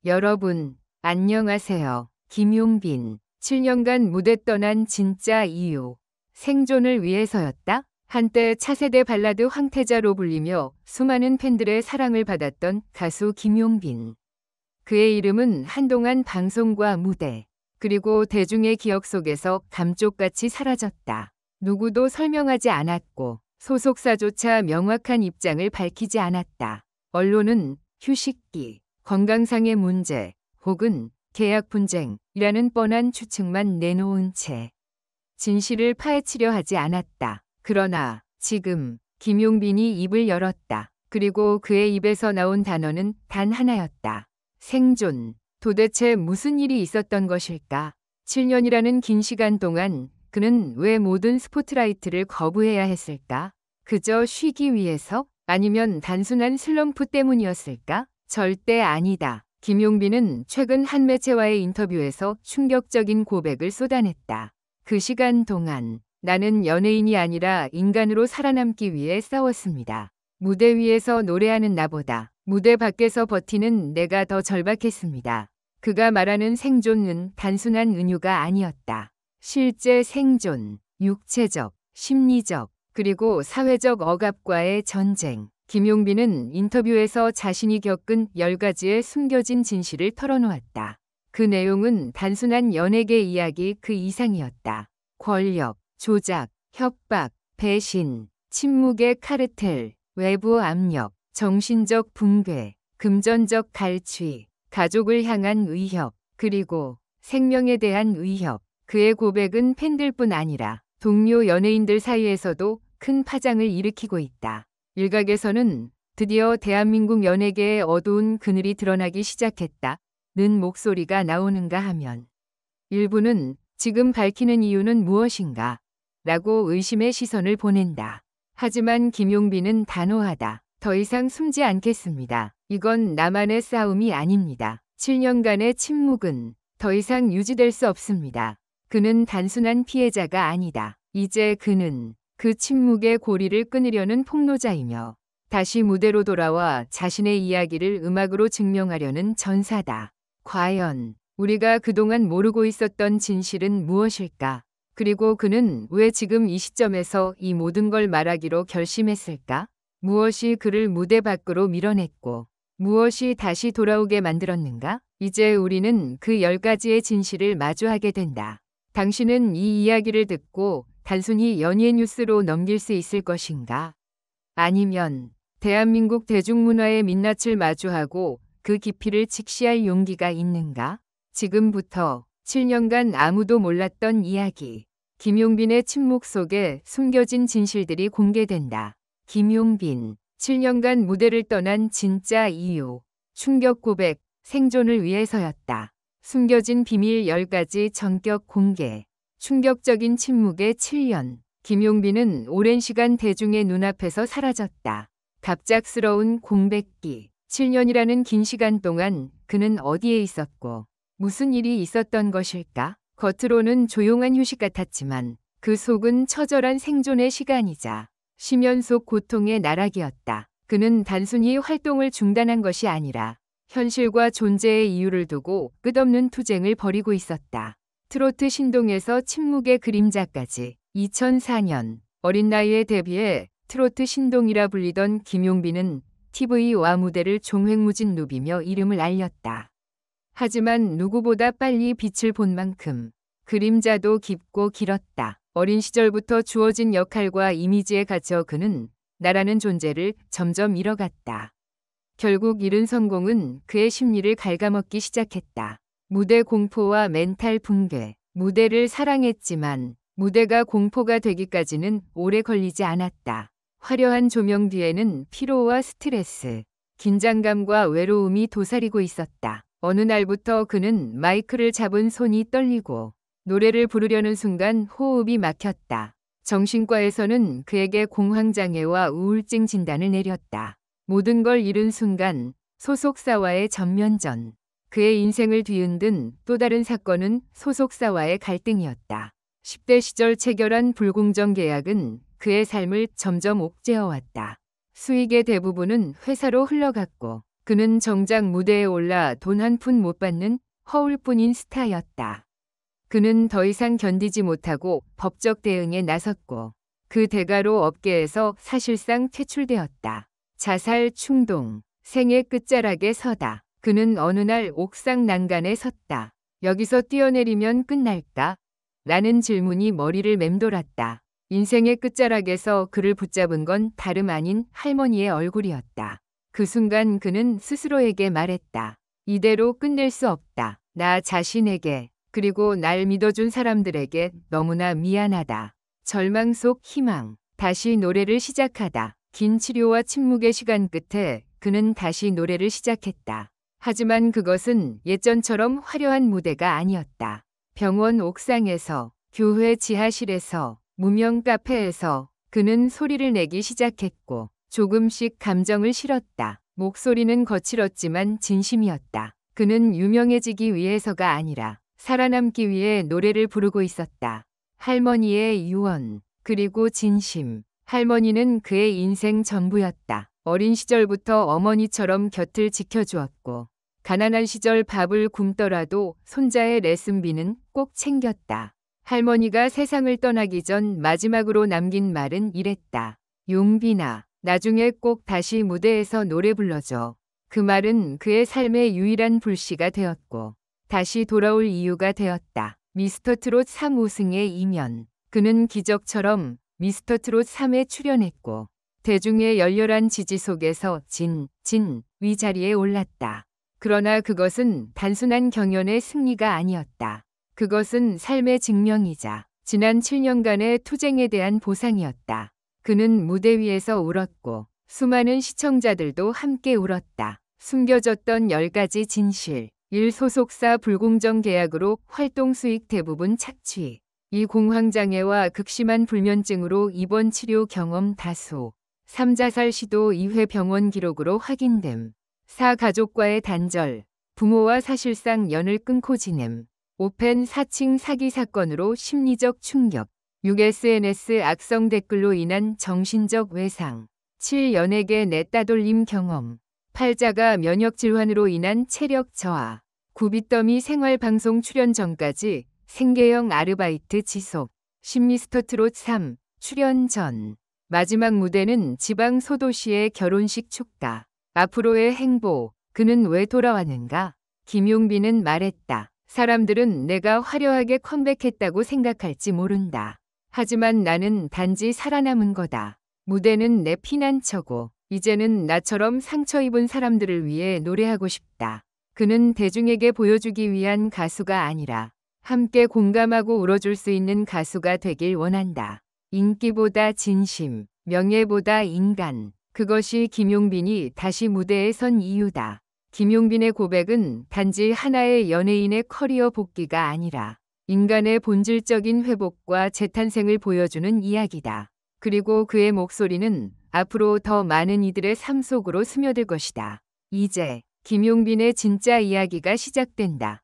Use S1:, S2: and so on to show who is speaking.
S1: 여러분, 안녕하세요. 김용빈. 7년간 무대 떠난 진짜 이유. 생존을 위해서였다? 한때 차세대 발라드 황태자로 불리며 수많은 팬들의 사랑을 받았던 가수 김용빈. 그의 이름은 한동안 방송과 무대, 그리고 대중의 기억 속에서 감쪽같이 사라졌다. 누구도 설명하지 않았고 소속사조차 명확한 입장을 밝히지 않았다. 언론은 휴식기, 건강상의 문제, 혹은 계약 분쟁이라는 뻔한 추측만 내놓은 채 진실을 파헤치려 하지 않았다. 그러나 지금 김용빈이 입을 열었다. 그리고 그의 입에서 나온 단어는 단 하나였다. 생존. 도대체 무슨 일이 있었던 것일까? 7년이라는 긴 시간 동안 그는 왜 모든 스포트라이트를 거부해야 했을까? 그저 쉬기 위해서? 아니면 단순한 슬럼프 때문이었을까? 절대 아니다. 김용빈은 최근 한 매체와의 인터뷰에서 충격적인 고백을 쏟아냈다. 그 시간 동안 나는 연예인이 아니라 인간으로 살아남기 위해 싸웠습니다. 무대 위에서 노래하는 나보다 무대 밖에서 버티는 내가 더 절박했습니다. 그가 말하는 생존은 단순한 은유가 아니었다. 실제 생존, 육체적, 심리적, 그리고 사회적 억압과의 전쟁. 김용빈은 인터뷰에서 자신이 겪은 10가지의 숨겨진 진실을 털어놓았다. 그 내용은 단순한 연예계 이야기 그 이상이었다. 권력, 조작, 협박, 배신, 침묵의 카르텔, 외부 압력, 정신적 붕괴, 금전적 갈취, 가족을 향한 위협, 그리고 생명에 대한 위협. 그의 고백은 팬들뿐 아니라 동료 연예인들 사이에서도 큰 파장을 일으키고 있다. 일각에서는 드디어 대한민국 연예계의 어두운 그늘이 드러나기 시작했다는 목소리가 나오는가 하면, 일부는 지금 밝히는 이유는 무엇인가? 라고 의심의 시선을 보낸다. 하지만 김용빈은 단호하다. 더 이상 숨지 않겠습니다. 이건 나만의 싸움이 아닙니다. 7년간의 침묵은 더 이상 유지될 수 없습니다. 그는 단순한 피해자가 아니다. 이제 그는 그 침묵의 고리를 끊으려는 폭로자이며 다시 무대로 돌아와 자신의 이야기를 음악으로 증명하려는 전사다. 과연 우리가 그동안 모르고 있었던 진실은 무엇일까? 그리고 그는 왜 지금 이 시점에서 이 모든 걸 말하기로 결심했을까? 무엇이 그를 무대 밖으로 밀어냈고 무엇이 다시 돌아오게 만들었는가? 이제 우리는 그 10가지의 진실을 마주하게 된다. 당신은 이 이야기를 듣고 단순히 연예 뉴스로 넘길 수 있을 것인가? 아니면 대한민국 대중문화의 민낯을 마주하고 그 깊이를 직시할 용기가 있는가? 지금부터 7년간 아무도 몰랐던 이야기. 김용빈의 침묵 속에 숨겨진 진실들이 공개된다. 김용빈, 7년간 무대를 떠난 진짜 이유. 충격 고백, 생존을 위해서였다. 숨겨진 비밀 10가지 전격 공개. 충격적인 침묵의 7년. 김용빈은 오랜 시간 대중의 눈앞에서 사라졌다. 갑작스러운 공백기. 7년이라는 긴 시간 동안 그는 어디에 있었고 무슨 일이 있었던 것일까? 겉으로는 조용한 휴식 같았지만 그 속은 처절한 생존의 시간이자 심연 속 고통의 나락이었다. 그는 단순히 활동을 중단한 것이 아니라 현실과 존재의 이유를 두고 끝없는 투쟁을 벌이고 있었다. 트로트 신동에서 침묵의 그림자까지. 2004년 어린 나이에 데뷔해 트로트 신동이라 불리던 김용빈은 TV와 무대를 종횡무진 누비며 이름을 알렸다. 하지만 누구보다 빨리 빛을 본 만큼 그림자도 깊고 길었다. 어린 시절부터 주어진 역할과 이미지에 갇혀 그는 나라는 존재를 점점 잃어갔다. 결국 이른 성공은 그의 심리를 갉아먹기 시작했다. 무대 공포와 멘탈 붕괴. 무대를 사랑했지만 무대가 공포가 되기까지는 오래 걸리지 않았다. 화려한 조명 뒤에는 피로와 스트레스, 긴장감과 외로움이 도사리고 있었다. 어느 날부터 그는 마이크를 잡은 손이 떨리고 노래를 부르려는 순간 호흡이 막혔다. 정신과에서는 그에게 공황장애와 우울증 진단을 내렸다. 모든 걸 잃은 순간 소속사와의 전면전. 그의 인생을 뒤흔든 또 다른 사건은 소속사와의 갈등이었다. 10대 시절 체결한 불공정 계약은 그의 삶을 점점 옥죄어왔다. 수익의 대부분은 회사로 흘러갔고 그는 정작 무대에 올라 돈 한 푼 못 받는 허울뿐인 스타였다. 그는 더 이상 견디지 못하고 법적 대응에 나섰고 그 대가로 업계에서 사실상 퇴출되었다. 자살 충동, 생의 끝자락에 서다. 그는 어느 날 옥상 난간에 섰다. 여기서 뛰어내리면 끝날까? 라는 질문이 머리를 맴돌았다. 인생의 끝자락에서 그를 붙잡은 건 다름 아닌 할머니의 얼굴이었다. 그 순간 그는 스스로에게 말했다. 이대로 끝낼 수 없다. 나 자신에게, 그리고 날 믿어준 사람들에게 너무나 미안하다. 절망 속 희망. 다시 노래를 시작하다. 긴 치료와 침묵의 시간 끝에 그는 다시 노래를 시작했다. 하지만 그것은 예전처럼 화려한 무대가 아니었다. 병원 옥상에서, 교회 지하실에서, 무명 카페에서 그는 소리를 내기 시작했고 조금씩 감정을 실었다. 목소리는 거칠었지만 진심이었다. 그는 유명해지기 위해서가 아니라 살아남기 위해 노래를 부르고 있었다. 할머니의 유언, 그리고 진심. 할머니는 그의 인생 전부였다. 어린 시절부터 어머니처럼 곁을 지켜주었고 가난한 시절 밥을 굶더라도 손자의 레슨비는 꼭 챙겼다. 할머니가 세상을 떠나기 전 마지막으로 남긴 말은 이랬다. 용빈아, 나중에 꼭 다시 무대에서 노래 불러줘. 그 말은 그의 삶의 유일한 불씨가 되었고 다시 돌아올 이유가 되었다. 미스터트롯 3 우승의 이면. 그는 기적처럼 미스터트롯 3에 출연했고 대중의 열렬한 지지 속에서 위자리에 올랐다. 그러나 그것은 단순한 경연의 승리가 아니었다. 그것은 삶의 증명이자 지난 7년간의 투쟁에 대한 보상이었다. 그는 무대 위에서 울었고 수많은 시청자들도 함께 울었다. 숨겨졌던 10가지 진실. 1. 소속사 불공정 계약으로 활동 수익 대부분 착취. 2. 공황장애와 극심한 불면증으로 입원 치료 경험 다수. 3. 자살 시도 2회 병원 기록으로 확인됨. 4. 가족과의 단절. 부모와 사실상 연을 끊고 지냄. 5. 팬 사칭 사기 사건으로 심리적 충격. 6. SNS 악성 댓글로 인한 정신적 외상. 7. 연예계 내 따돌림 경험. 8. 자가 면역 질환으로 인한 체력 저하. 9. 빚더미 생활방송 출연 전까지 생계형 아르바이트 지속. 10. 미스터트롯 3 출연 전. 마지막 무대는 지방 소도시의 결혼식 축가. 앞으로의 행보. 그는 왜 돌아왔는가? 김용빈은 말했다. 사람들은 내가 화려하게 컴백했다고 생각할지 모른다. 하지만 나는 단지 살아남은 거다. 무대는 내 피난처고 이제는 나처럼 상처 입은 사람들을 위해 노래하고 싶다. 그는 대중에게 보여주기 위한 가수가 아니라 함께 공감하고 울어줄 수 있는 가수가 되길 원한다. 인기보다 진심, 명예보다 인간. 그것이 김용빈이 다시 무대에 선 이유다. 김용빈의 고백은 단지 하나의 연예인의 커리어 복귀가 아니라 인간의 본질적인 회복과 재탄생을 보여주는 이야기다. 그리고 그의 목소리는 앞으로 더 많은 이들의 삶 속으로 스며들 것이다. 이제 김용빈의 진짜 이야기가 시작된다.